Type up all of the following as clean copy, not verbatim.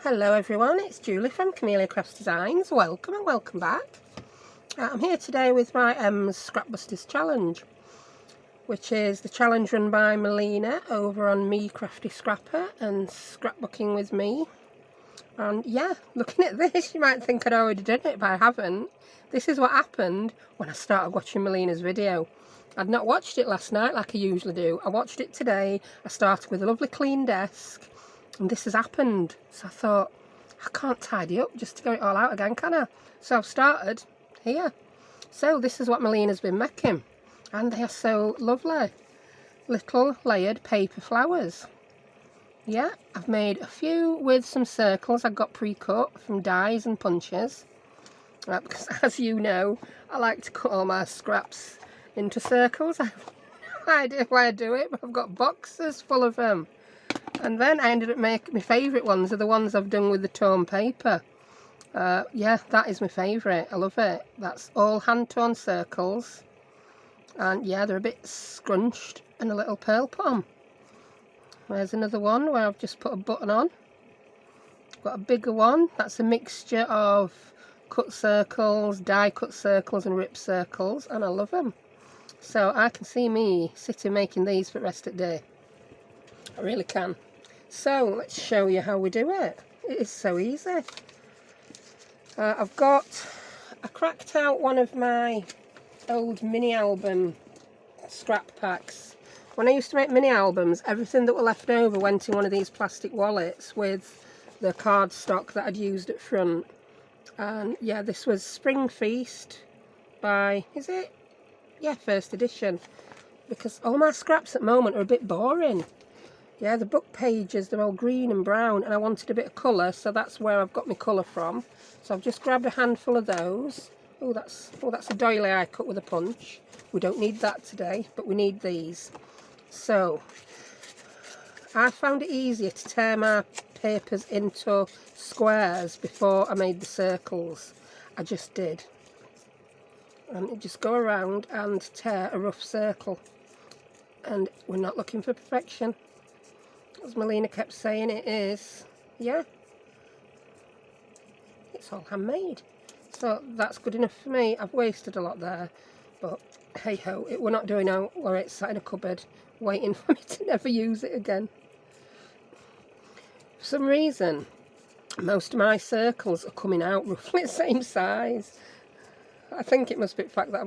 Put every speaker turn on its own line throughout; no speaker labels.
Hello everyone, it's Julie from Camelia Crafts Designs. Welcome and welcome back. I'm here today with my Scrapbusters challenge, which is the challenge run by Melina over on Me Crafty Scrapper and Scrapbooking with Me. And yeah, looking at this, you might think I'd already done it, but I haven't. This is what happened when I started watching Melina's video. I'd not watched it last night like I usually do. I watched it today. I started with a lovely clean desk. And this has happened, so I thought, I can't tidy up just to get it all out again, can I? So I've started here. So this is what Melina's been making, and they are so lovely. Little layered paper flowers. Yeah, I've made a few with some circles I got pre-cut from dies and punches. Because as you know, I like to cut all my scraps into circles. I have no idea why I do it, but I've got boxes full of them. And then I ended up making my favourite ones are the ones I've done with the torn paper. Yeah, that is my favourite. I love it. That's all hand-torn circles. And yeah, they're a bit scrunched and a little pearl pom. There's another one where I've just put a button on. Got a bigger one. That's a mixture of cut circles, die cut circles and rip circles. And I love them. So I can see me sitting making these for the rest of the day. I really can. So let's show you how we do it. It is so easy. I cracked out one of my old mini album scrap packs. When I used to make mini albums, everything that were left over went in one of these plastic wallets with the cardstock that I'd used at front. And yeah, this was Spring Feast by, is it? Yeah, first edition. Because all my scraps at the moment are a bit boring. Yeah, the book pages, they're all green and brown, and I wanted a bit of colour, so that's where I've got my colour from. So I've just grabbed a handful of those. Oh, that's a doily I cut with a punch. We don't need that today, but we need these. So I found it easier to tear my papers into squares before I made the circles. I just did. And you just go around and tear a rough circle. And we're not looking for perfection. As Melina kept saying, it is, yeah, it's all handmade. So that's good enough for me. I've wasted a lot there, but hey ho, we're not doing out where it's sat in a cupboard waiting for me to never use it again. For some reason, most of my circles are coming out roughly the same size. I think it must be the fact that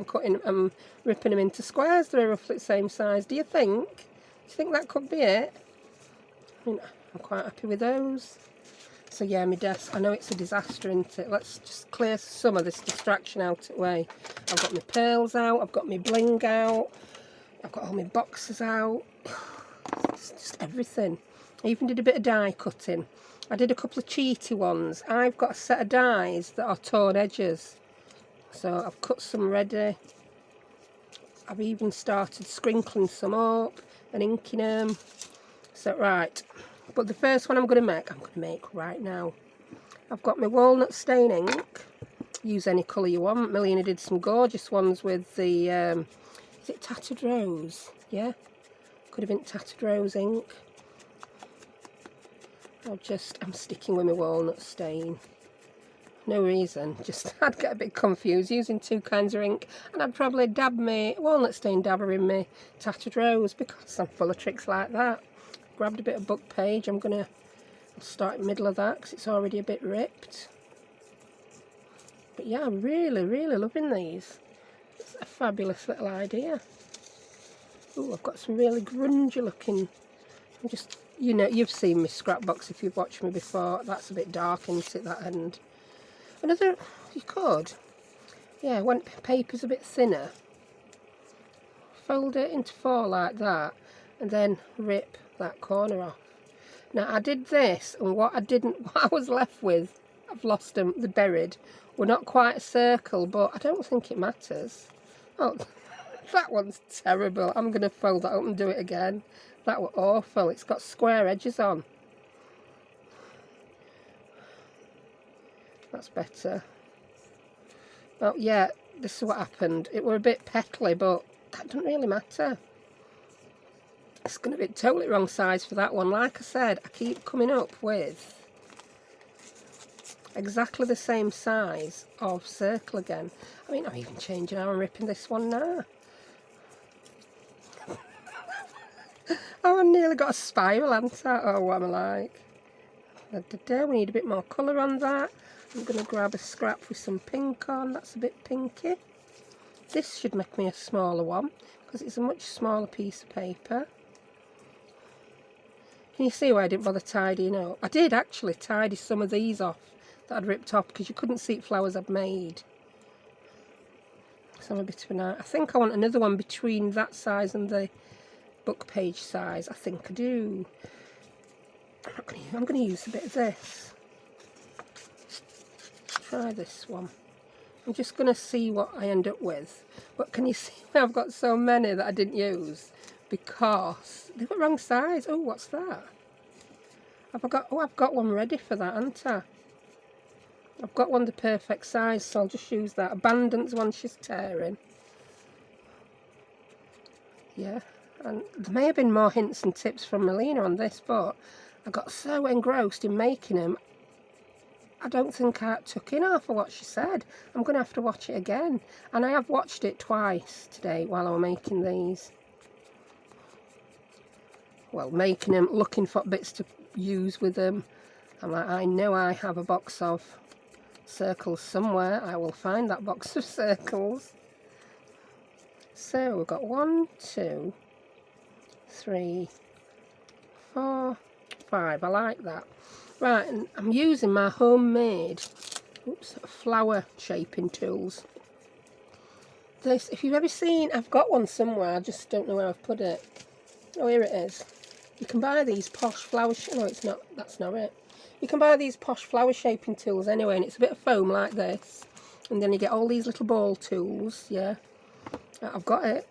I'm ripping them into squares that are roughly the same size. Do you think that could be it? I'm quite happy with those. So yeah, my desk, I know it's a disaster, isn't it? Let's just clear some of this distraction out of the way. I've got my pearls out, I've got my bling out, I've got all my boxes out. It's just everything. I even did a bit of die cutting. I did a couple of cheaty ones. I've got a set of dies that are torn edges. So I've cut some ready. I've even started sprinkling some up and inking them. So right, but the first one I'm going to make right now. I've got my walnut stain ink. Use any colour you want. Melina did some gorgeous ones with the, is it Tattered Rose? Yeah, could have been Tattered Rose ink. I'm sticking with my walnut stain. No reason, just I'd get a bit confused using two kinds of ink, and I'd probably dab my walnut stain dabber in my Tattered Rose because I'm full of tricks like that. Grabbed a bit of book page. I'll start in the middle of that because it's already a bit ripped. But yeah, I'm really loving these. It's a fabulous little idea. Oh, I've got some really grungy looking. You know, you've seen my scrapbox if you've watched me before. That's a bit dark, isn't it, that end? Another, you could, yeah, when paper's a bit thinner, fold it into four like that, and then rip that corner off. Now I did this, and what I was left with, I've lost them, they're buried, were not quite a circle, but I don't think it matters. Oh, that one's terrible. I'm going to fold that up and do it again. That were awful. It's got square edges on. That's better. Oh yeah, this is what happened. It were a bit petally, but that doesn't really matter. It's going to be totally wrong size for that one. Like I said, I keep coming up with exactly the same size of circle again. I mean, I'm even changing how I'm ripping this one now. Oh, I nearly got a spiral, haven't I? Oh, what am I like? We need a bit more colour on that. I'm going to grab a scrap with some pink on. That's a bit pinky. This should make me a smaller one because it's a much smaller piece of paper. Can you see why I didn't bother tidying up? I did actually tidy some of these off that I'd ripped off because you couldn't see flowers I'd made. So I'm a bit of an art. I think I want another one between that size and the book page size. I think I do. I'm going to use a bit of this. Try this one. I'm just going to see what I end up with. But can you see I've got so many that I didn't use? Because they've got wrong size. Oh, what's that? I've got one ready for that, haven't I? I've got one the perfect size, so I'll just use that. Abandon's one she's tearing. Yeah, and there may have been more hints and tips from Melina on this, but I got so engrossed in making them, I don't think I took in half of what she said. I'm going to have to watch it again. And I have watched it twice today while I was making these. Well, making them, looking for bits to use with them. I'm like, I know I have a box of circles somewhere. I will find that box of circles. So we've got 1, 2, 3, 4, 5. I like that. Right, and I'm using my homemade flower shaping tools. This, if you've ever seen, I've got one somewhere, I just don't know where I've put it. Oh, here it is. You can buy these posh flower, no it's not, that's not it. You can buy these posh flower shaping tools anyway, and it's a bit of foam like this. And then you get all these little ball tools, yeah. I've got it,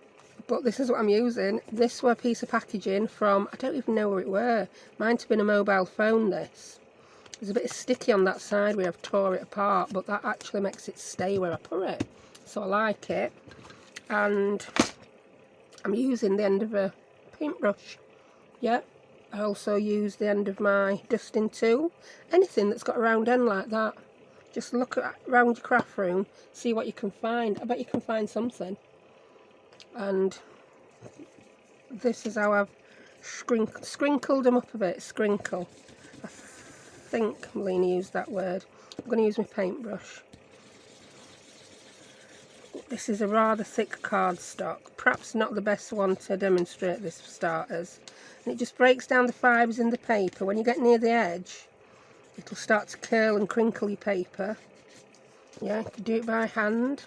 but this is what I'm using. This were a piece of packaging from, I don't even know where it were. Mine's been a mobile phone, this. There's a bit of sticky on that side where I've tore it apart, but that actually makes it stay where I put it. So I like it. And I'm using the end of a paintbrush. Yeah, I also use the end of my dusting tool. Anything that's got a round end like that. Just look around your craft room, see what you can find. I bet you can find something. And this is how I've sprinkled them up a bit. Sprinkle. I think Melina used that word. I'm going to use my paintbrush. This is a rather thick cardstock. Perhaps not the best one to demonstrate this for starters. And it just breaks down the fibres in the paper. When you get near the edge, it'll start to curl and crinkle your paper. Yeah, you can do it by hand.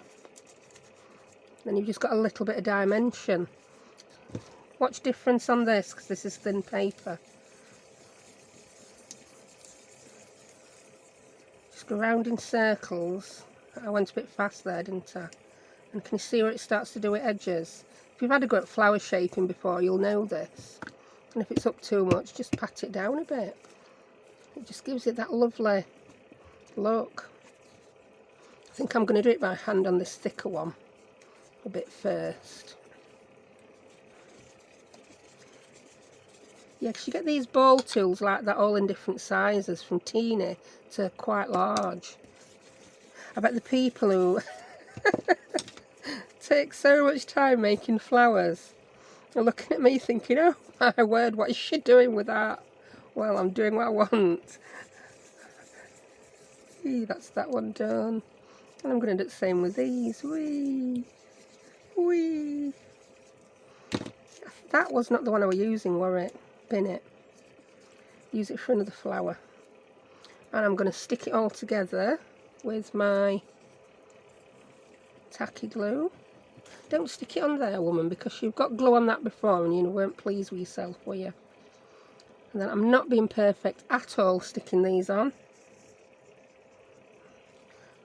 Then you've just got a little bit of dimension. Watch difference on this, because this is thin paper. Just go round in circles. I went a bit fast there, didn't I? And can you see where it starts to do at edges? If you've had a go at flower shaping before, you'll know this. And if it's up too much, just pat it down a bit. It just gives it that lovely look. I think I'm going to do it by hand on this thicker one a bit first. Yeah, because you get these ball tools like that all in different sizes, from teeny to quite large. I bet the people who take so much time making flowers are looking at me thinking, oh my word, what is she doing with that? Well, I'm doing what I want. That's that one done. And I'm going to do the same with these. Whee! Whee! That was not the one I was using, were it? Bin it. Use it for another flower. And I'm going to stick it all together with my tacky glue. Don't stick it on there, woman, because you've got glue on that before and you weren't pleased with yourself, were you? And then I'm not being perfect at all sticking these on.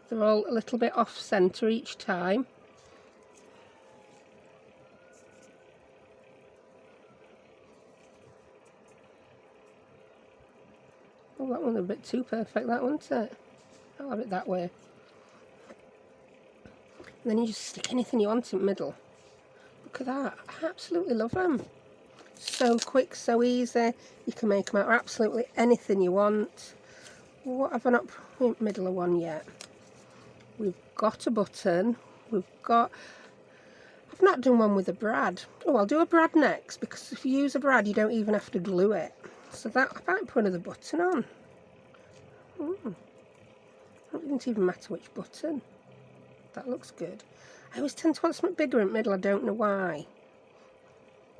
They're all a little bit off centre each time. Oh, that one's a bit too perfect, that one, isn't it? I'll have it that way. And then you just stick anything you want in the middle. Look at that. I absolutely love them. So quick, so easy. You can make them out of absolutely anything you want. What have I not put in the middle of one yet? We've got a button. I've not done one with a brad. Oh, I'll do a brad next, because if you use a brad, you don't even have to glue it. So that, I might put another button on. It doesn't even matter which button. That looks good. I always tend to want something bigger in the middle. I don't know why.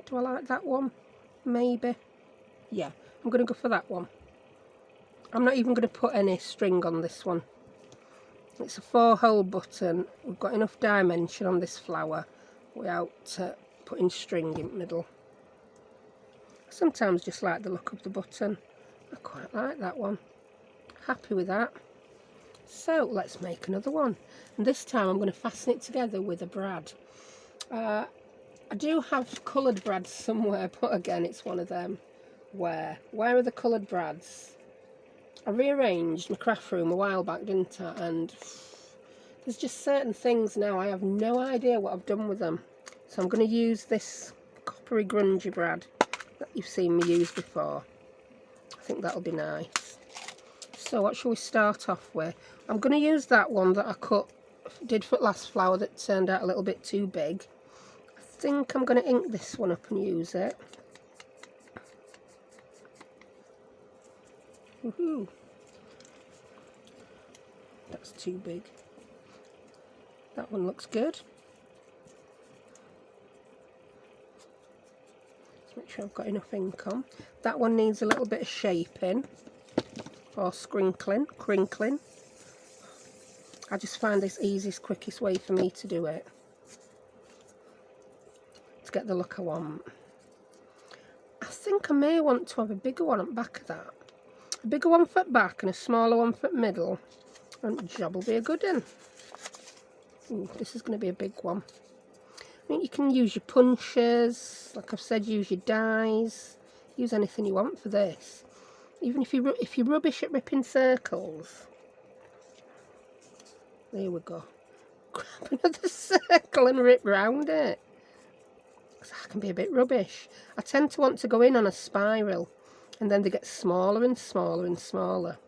Do I like that one? Maybe. Yeah, I'm going to go for that one. I'm not even going to put any string on this one. It's a 4-hole button. We've got enough dimension on this flower without putting string in the middle. I sometimes just like the look of the button. I quite like that one. Happy with that. So let's make another one. And this time I'm going to fasten it together with a brad. I do have coloured brads somewhere, but again it's one of them. Where are the coloured brads? I rearranged my craft room a while back, didn't I? And there's just certain things now, I have no idea what I've done with them. So I'm going to use this coppery grungy brad that you've seen me use before. I think that'll be nice. So what shall we start off with? I'm going to use that one that I did for last flower that turned out a little bit too big. I think I'm going to ink this one up and use it. Woohoo! That's too big. That one looks good. Let's make sure I've got enough ink on. That one needs a little bit of shaping or crinkling. I just find this easiest, quickest way for me to do it, to get the look I want. I think I may want to have a bigger one at the back of that. A bigger one for the back and a smaller one for the middle. And the job will be a good one. Ooh, this is going to be a big one. I mean, you can use your punches, like I've said, use your dies, use anything you want for this. Even if you're rubbish at ripping circles. There we go. Grab another circle and rip round it. Because I can be a bit rubbish. I tend to want to go in on a spiral, and then they get smaller and smaller and smaller.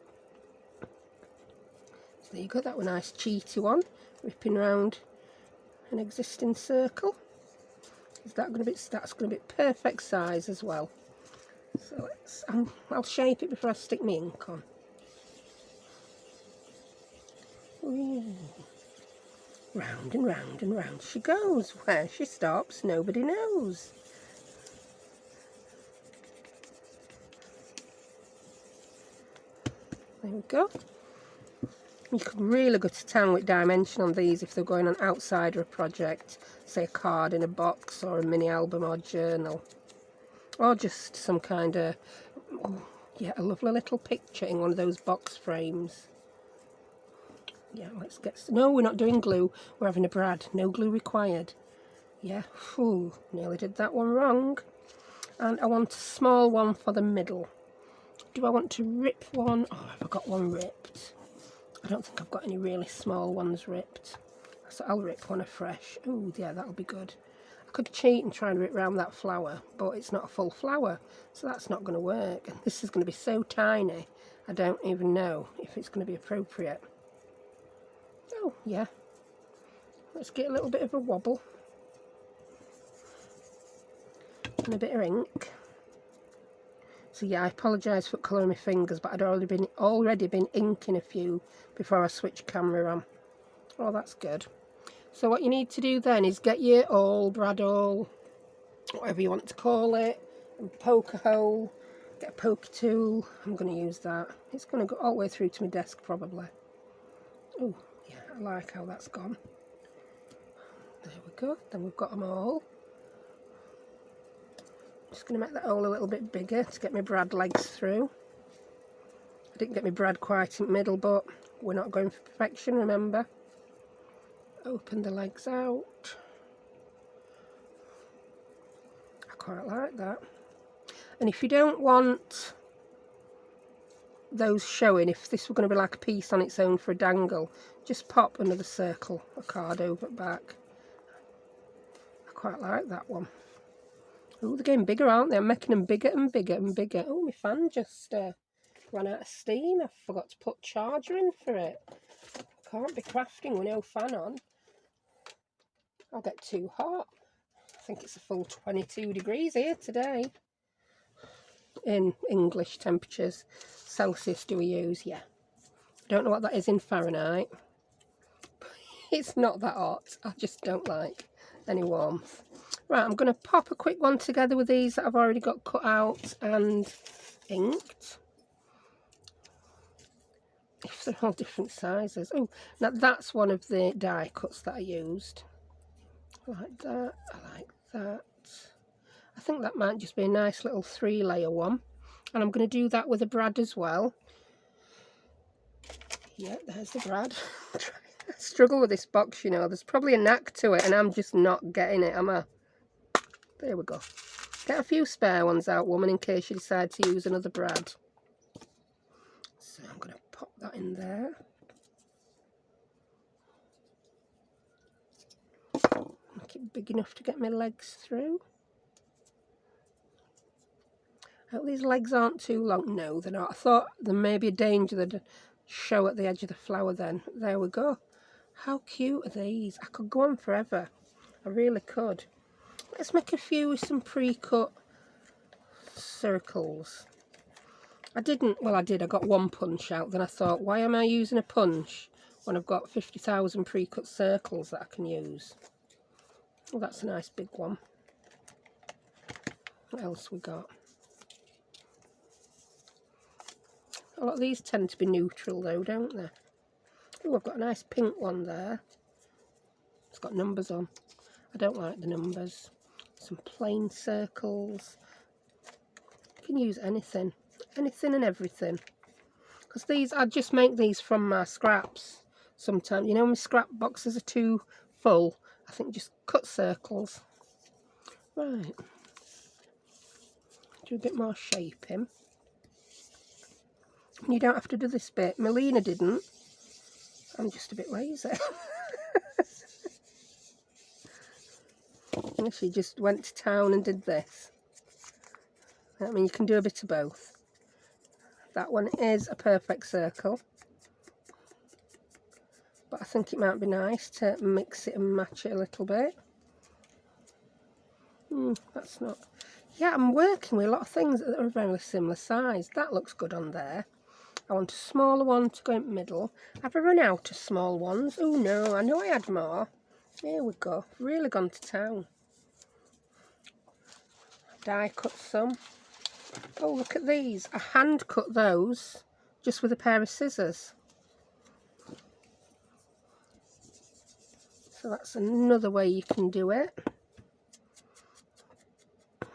So there you go, that was a nice cheaty one, ripping round an existing circle. That's going to be perfect size as well. So I'll shape it before I stick my ink on. Ooh. Round and round and round she goes. Where she stops, nobody knows. There we go. You could really go to town with dimension on these if they're going on outside of a project, say a card in a box or a mini album or journal, or just some kind of, yeah, a lovely little picture in one of those box frames. Yeah, let's get, no, we're not doing glue, we're having a brad, no glue required. Yeah, whew, nearly did that one wrong. And I want a small one for the middle. Do I want to rip one? Oh, have I got one ripped? I don't think I've got any really small ones ripped. So I'll rip one afresh. Oh, yeah, that'll be good. I could cheat and try and rip round that flower, but it's not a full flower, so that's not going to work. And this is going to be so tiny, I don't even know if it's going to be appropriate. Oh, yeah. Let's get a little bit of a wobble. And a bit of ink. So yeah, I apologise for colouring my fingers, but I'd already been inking a few before I switched camera on. Oh, that's good. So what you need to do then is get your awl, brad awl, whatever you want to call it, and poke a hole. Get a poke tool. I'm going to use that. It's going to go all the way through to my desk probably. Oh, yeah, I like how that's gone. There we go. Then we've got them all. Just going to make that hole a little bit bigger to get my brad legs through. I didn't get my brad quite in the middle, but we're not going for perfection, remember. Open the legs out. I quite like that. And if you don't want those showing, if this were going to be like a piece on its own for a dangle, just pop another circle, a card over the back. I quite like that one. Oh, they're getting bigger, aren't they? I'm making them bigger and bigger and bigger. Oh, my fan just ran out of steam. I forgot to put charger in for it. Can't be crafting with no fan on. I'll get too hot. I think it's a full 22 degrees here today. In English temperatures. Celsius do we use? Yeah. Don't know what that is in Fahrenheit. It's not that hot. I just don't like any warmth. Right, I'm going to pop a quick one together with these that I've already got cut out and inked. If they're all different sizes. Oh, now that's one of the die cuts that I used. I like that. I like that. I think that might just be a nice little 3-layer one. And I'm going to do that with a brad as well. Yeah, there's the brad. I struggle with this box, you know. There's probably a knack to it and I'm just not getting it, am I? There we go. Get a few spare ones out, woman, in case you decide to use another brad. So I'm going to pop that in there. Make it big enough to get my legs through. I hope these legs aren't too long. No, they're not. I thought there may be a danger they'd show at the edge of the flower then. There we go. How cute are these? I could go on forever. I really could. Let's make a few with some pre-cut circles. I didn't, well I did, I got one punch out. Then I thought, why am I using a punch when I've got 50,000 pre-cut circles that I can use? Oh, that's a nice big one. What else we got? A lot of these tend to be neutral though, don't they? Oh, I've got a nice pink one there. It's got numbers on. I don't like the numbers. Some plain circles. You can use anything. Anything and everything. Because these, I just make these from my scraps sometimes. You know, my scrap boxes are too full. I think just cut circles. Right. Do a bit more shaping. You don't have to do this bit. Melina didn't. I'm just a bit lazy. She just went to town and did this. I mean, you can do a bit of both. That one is a perfect circle. But I think it might be nice to mix it and match it a little bit. That's not... Yeah, I'm working with a lot of things that are very similar size. That looks good on there. I want a smaller one to go in the middle. Have I run out of small ones? Oh no, I know I had more. Here we go. Really gone to town. Die cut some. Oh, look at these. I hand cut those just with a pair of scissors. So that's another way you can do it.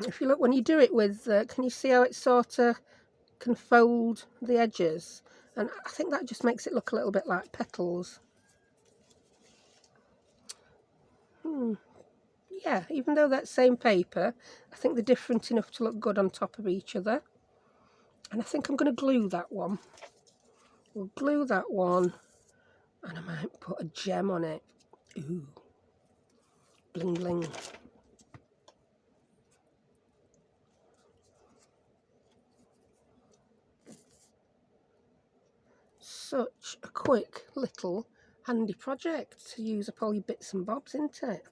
If you look, when you do it with, can you see how it sort of can fold the edges? And I think that just makes it look a little bit like petals. Yeah, even though that's same paper, I think they're different enough to look good on top of each other. And I think I'm going to glue that one. We'll glue that one, and I might put a gem on it. Ooh, bling bling. Such a quick little handy project to use up all your bits and bobs, isn't it?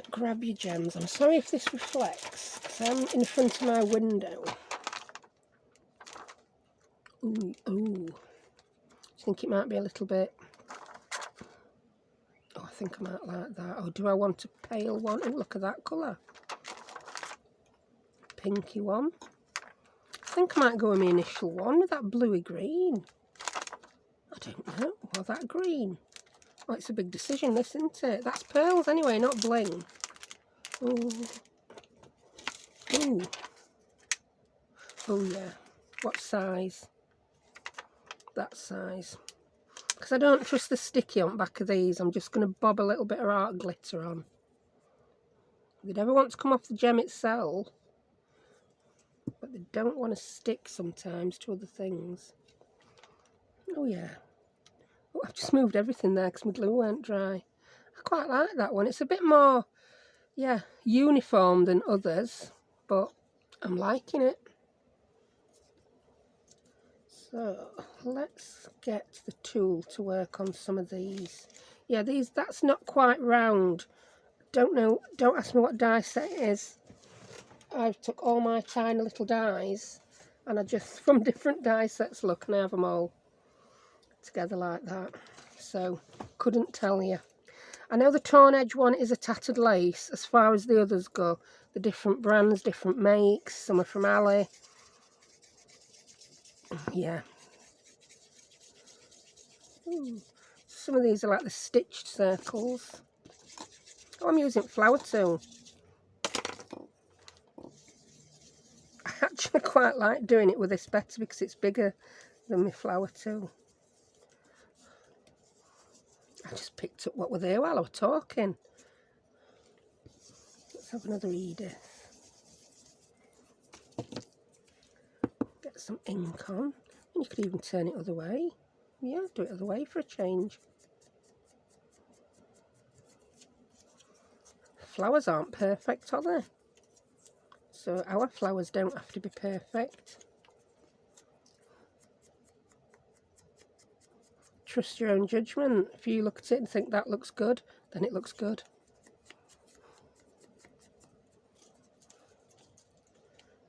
Grab your gems. I'm sorry if this reflects, because I'm in front of my window. Ooh, ooh. I think it might be a little bit... Oh, I think I might like that. Oh, do I want a pale one? Oh, look at that colour. Pinky one. I think I might go with my initial one with that bluey green. I don't know. Or that green. Oh, it's a big decision, this, isn't it? That's pearls anyway, not bling. Ooh. Ooh. Oh, yeah. What size? That size. Because I don't trust the sticky on the back of these. I'm just going to bob a little bit of art glitter on. They never want to come off the gem itself. But they don't want to stick sometimes to other things. Oh, yeah. Oh, I've just moved everything there because my glue weren't dry. I quite like that one. It's a bit more, yeah, uniform than others, but I'm liking it. So let's get the tool to work on some of these. Yeah, that's not quite round. Don't know, don't ask me what die set it is. I've took all my tiny little dies and I just, from different die sets, look, and I have them all together like that. So, couldn't tell you. I know the torn edge one is a tattered lace. As far as the others go, the different brands, different makes, some are from Ali. Yeah. Ooh. Some of these are like the stitched circles. Oh, I'm using flower tool. I actually quite like doing it with this better because it's bigger than my flower tool. I just picked up what were there while I was talking. Let's have another Edith. Get some ink on. And you could even turn it other way. Yeah, do it other way for a change. Flowers aren't perfect, are they? So our flowers don't have to be perfect. Trust your own judgment. If you look at it and think that looks good, then it looks good.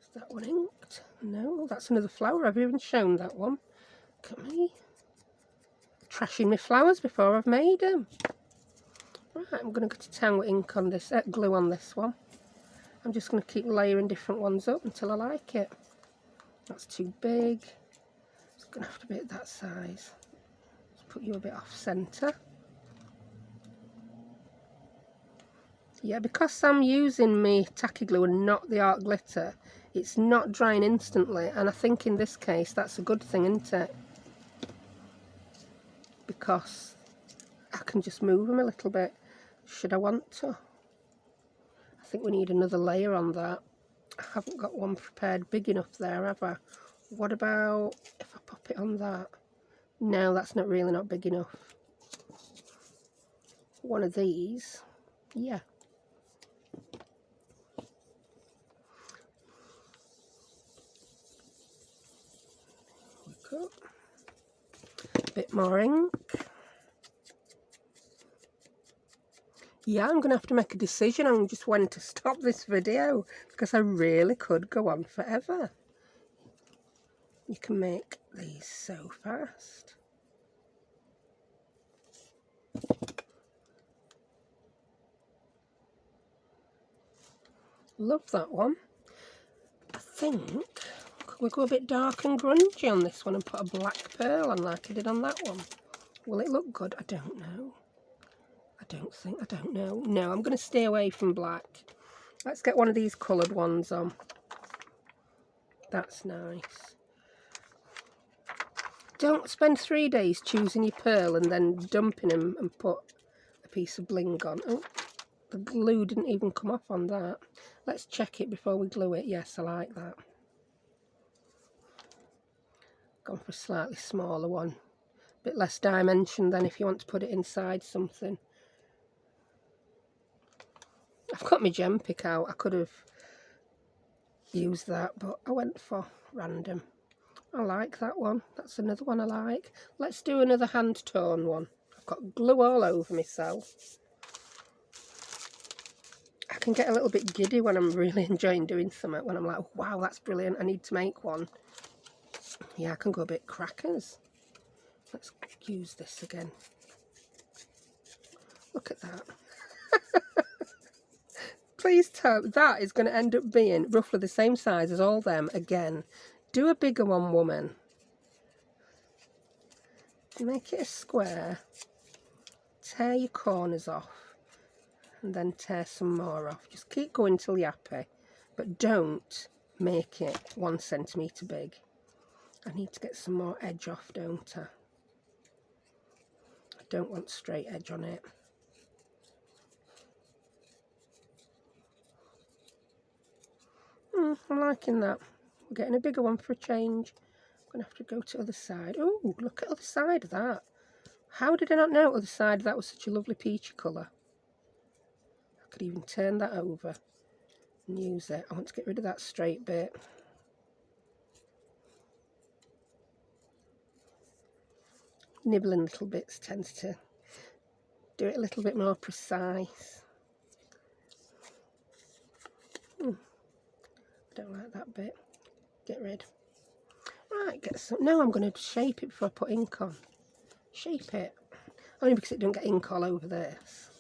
Is that one inked? No, that's another flower. I've even shown that one. Look at me. Trashing my flowers before I've made them. Right, I'm going to go to town with ink on this, glue on this one. I'm just going to keep layering different ones up until I like it. That's too big. It's going to have to be at that size. Let's put you a bit off centre. Yeah, because I'm using my tacky glue and not the art glitter, it's not drying instantly, and I think in this case that's a good thing, isn't it? Because I can just move them a little bit should I want to. I think we need another layer on that. I haven't got one prepared big enough there, have I? What about if I pop it on that? No, that's really not big enough. One of these, yeah. Go. A bit more ink. Yeah, I'm going to have to make a decision on just when to stop this video because I really could go on forever. You can make these so fast. Love that one. I think we'll go a bit dark and grungy on this one and put a black pearl on like I did on that one. Will it look good? I don't know. I don't know. No, I'm going to stay away from black. Let's get one of these coloured ones on. That's nice. Don't spend 3 days choosing your pearl and then dumping them and put a piece of bling on. Oh, the glue didn't even come off on that. Let's check it before we glue it. Yes, I like that. Gone for a slightly smaller one. A bit less dimension than if you want to put it inside something. I've got my gem pick out. I could have used that, but I went for random. I like that one. That's another one I like. Let's do another hand tone one. I've got glue all over myself. I can get a little bit giddy when I'm really enjoying doing something, when I'm like, wow, that's brilliant, I need to make one. Yeah, I can go a bit crackers. Let's use this again. Look at that. Please tell, that is going to end up being roughly the same size as all them again. Do a bigger one, woman. Make it a square. Tear your corners off. And then tear some more off. Just keep going till you're happy. But don't make it 1 centimetre big. I need to get some more edge off, don't I? I don't want straight edge on it. I'm liking that. We're getting a bigger one for a change. I'm going to have to go to the other side. Oh, look at the other side of that. How did I not know the other side of that was such a lovely peachy colour? I could even turn that over. and use it. I want to get rid of that straight bit. Nibbling little bits tends to do it a little bit more precise. I don't like that bit. Get rid. Right, get some. Now I'm going to shape it before I put ink on. Shape it. Only because it don't get ink all over this.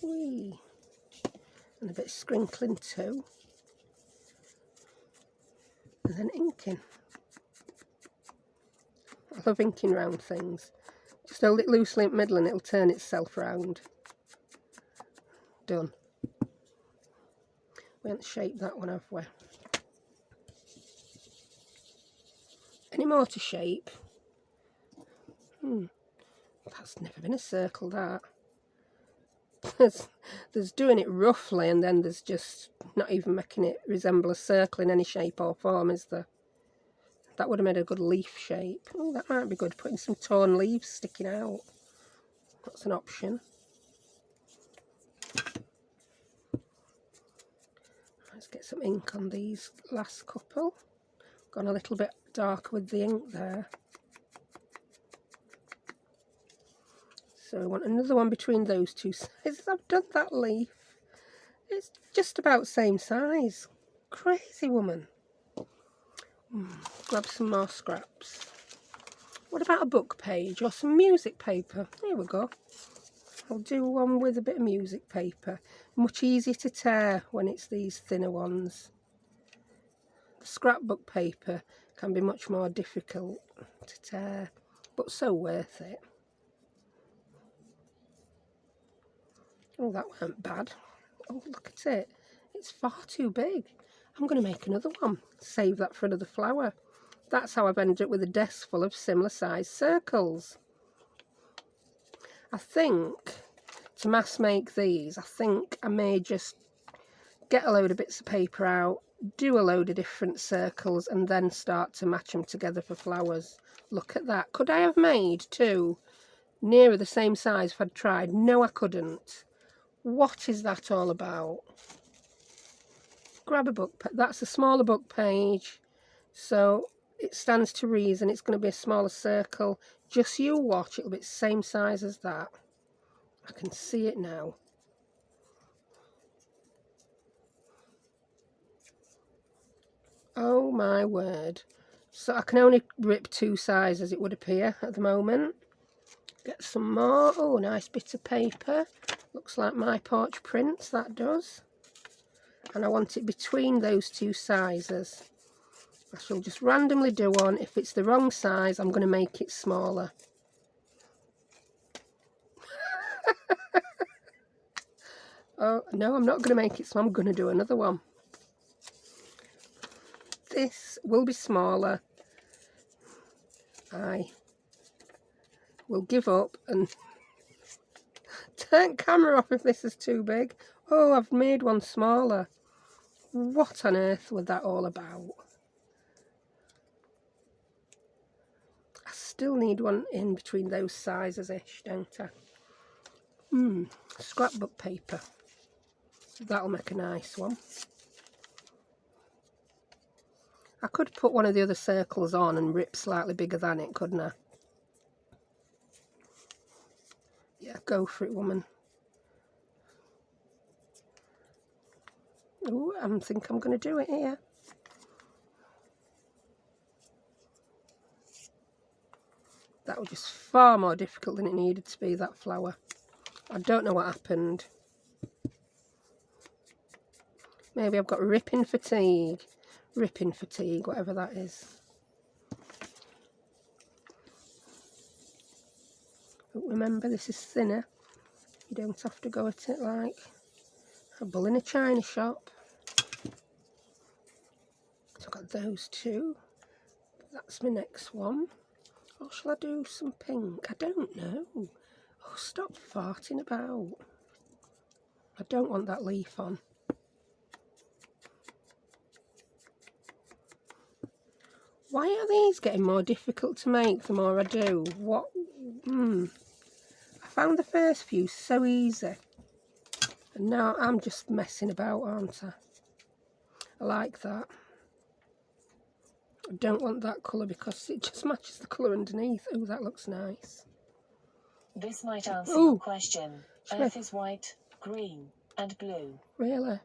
Whee. And a bit of sprinkling too. And then inking. I love inking round things. Just hold it loosely in the middle and it'll turn itself round. Done. We haven't shaped that one, have we? Any more to shape? That's never been a circle, that. There's doing it roughly, and then there's just not even making it resemble a circle in any shape or form, is there? That would have made a good leaf shape. Oh, that might be good, putting some torn leaves sticking out. That's an option. Let's get some ink on these last couple. Gone a little bit darker with the ink there. So I want another one between those two sizes. I've done that leaf. It's just about same size. Crazy woman. Grab some more scraps. What about a book page or some music paper? Here we go. I'll do one with a bit of music paper. Much easier to tear when it's these thinner ones. The scrapbook paper can be much more difficult to tear, but so worth it. Oh, that weren't bad. Oh, look at it. It's far too big. I'm going to make another one. Save that for another flower. That's how I've ended up with a desk full of similar sized circles. I think to mass make these, I think I may just get a load of bits of paper out, do a load of different circles, and then start to match them together for flowers. Look at that. Could I have made two nearer the same size if I'd tried? No, I couldn't. What is that all about? Grab a book. That's a smaller book page, so it stands to reason it's going to be a smaller circle. Just you watch, it'll be the same size as that. I can see it now. Oh my word. So I can only rip two sizes, it would appear, at the moment. Get some more. Oh, nice bit of paper. Looks like my porch prints, that does. And I want it between those two sizes. I shall just randomly do one. If it's the wrong size, I'm going to make it smaller. Oh, no, I'm not going to make it small. I'm going to do another one. This will be smaller. I will give up and turn camera off if this is too big. Oh, I've made one smaller. What on earth was that all about? I still need one in between those sizes-ish, don't I? Scrapbook paper. That'll make a nice one. I could put one of the other circles on and rip slightly bigger than it, couldn't I? Yeah, go for it, woman. Oh, I think I'm going to do it here. That was just far more difficult than it needed to be, that flower. I don't know what happened. Maybe I've got ripping fatigue, whatever that is. But remember, this is thinner. You don't have to go at it like a bull in a china shop. So I've got those two. That's my next one. Or shall I do some pink? I don't know. Oh, stop farting about. I don't want that leaf on. Why are these getting more difficult to make the more I do? What? I found the first few so easy. And now I'm just messing about, aren't I? I like that. I don't want that colour because it just matches the colour underneath. Oh, that looks nice.
This might answer your question. Earth is white, green and blue.
Really?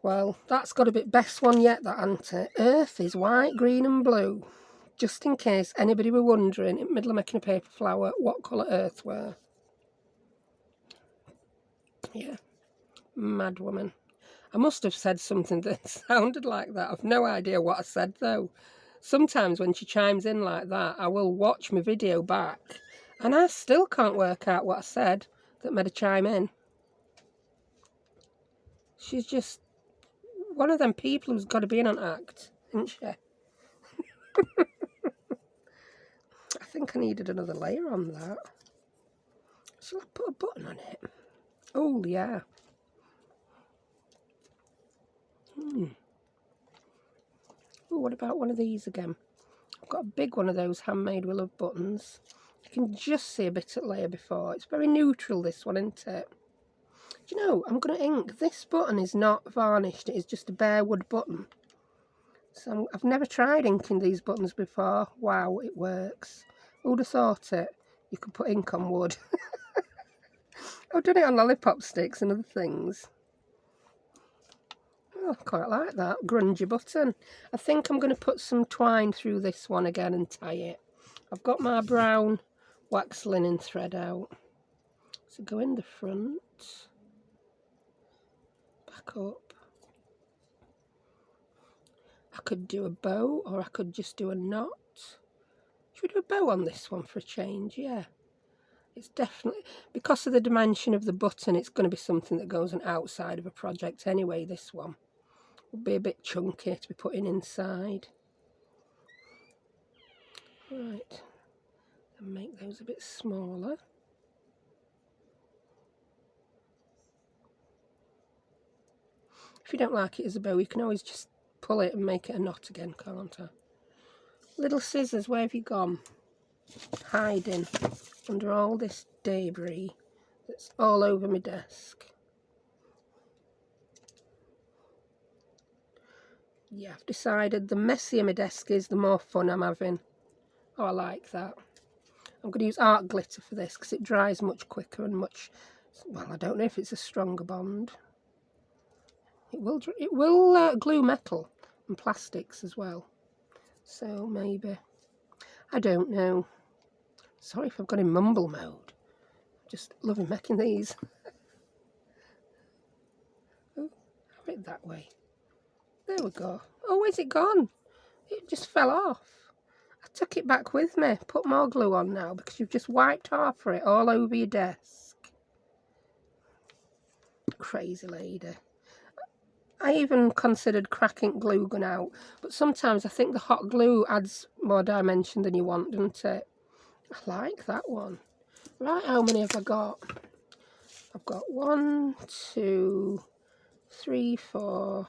Well, that's got a bit best one yet, that, hasn't it? Earth is white, green and blue. Just in case anybody were wondering, in the middle of making a paper flower, what colour Earth were. Yeah, mad woman. I must have said something that sounded like that. I've no idea what I said, though. Sometimes when she chimes in like that, I will watch my video back, and I still can't work out what I said that made her chime in. She's just one of them people who's got to be in an act, isn't she? I think I needed another layer on that. Shall I put a button on it? Oh, yeah. Oh, what about one of these again? I've got a big one of those handmade We Love buttons. You can just see a bit of layer before. It's very neutral, this one, isn't it? Do you know, I'm going to ink. This button is not varnished. It is just a bare wood button. So I've never tried inking these buttons before. Wow, it works. Who would have thought it? You could put ink on wood. I've done it on lollipop sticks and other things. Oh, I quite like that grungy button. I think I'm going to put some twine through this one again and tie it. I've got my brown wax linen thread out. So go in the front, back up. I could do a bow or I could just do a knot. Should we do a bow on this one for a change? Yeah. It's definitely, because of the dimension of the button, it's going to be something that goes on outside of a project anyway, this one. Will be a bit chunky to be putting inside. Right, and make those a bit smaller. If you don't like it as a bow, you can always just pull it and make it a knot again, can't I? Little scissors, where have you gone? Hiding under all this debris that's all over my desk. Yeah, I've decided the messier my desk is, the more fun I'm having. Oh, I like that. I'm going to use art glitter for this because it dries much quicker and much, well, I don't know if it's a stronger bond. It will glue metal and plastics as well. So maybe, I don't know. Sorry if I've got in mumble mode. Just loving making these. Oh, have it that way. There we go. Oh, where's it gone? It just fell off. I took it back with me. Put more glue on now because you've just wiped half of it all over your desk. Crazy lady. I even considered cracking glue gun out, but sometimes I think the hot glue adds more dimension than you want, doesn't it? I like that one. Right, how many have I got? I've got 1, 2, 3, 4,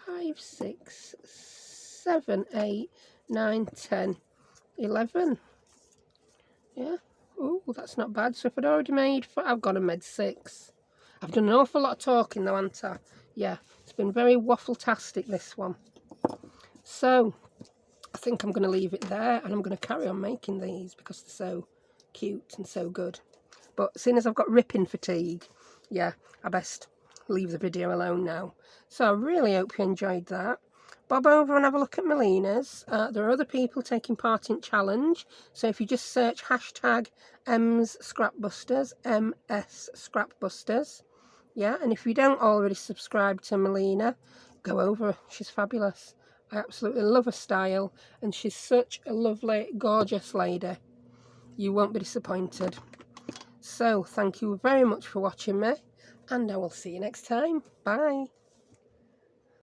5, 6, 7, 8, 9, 10, 11. Yeah. Oh, that's not bad. So if I'd already made, I've got a made 6. I've done an awful lot of talking though, haven't I? Yeah, it's been very waffle-tastic, this one. So I think I'm going to leave it there and I'm going to carry on making these because they're so cute and so good. But seeing as I've got ripping fatigue, yeah, I best leave the video alone now. So I really hope you enjoyed that. Bob over and have a look at Melina's. There are other people taking part in challenge. So if you just search hashtag msscrapbusters, msscrapbusters. Yeah, and if you don't already subscribe to Melina, go over. She's fabulous. I absolutely love her style. And she's such a lovely, gorgeous lady. You won't be disappointed. So, thank you very much for watching me. And I will see you next time. Bye.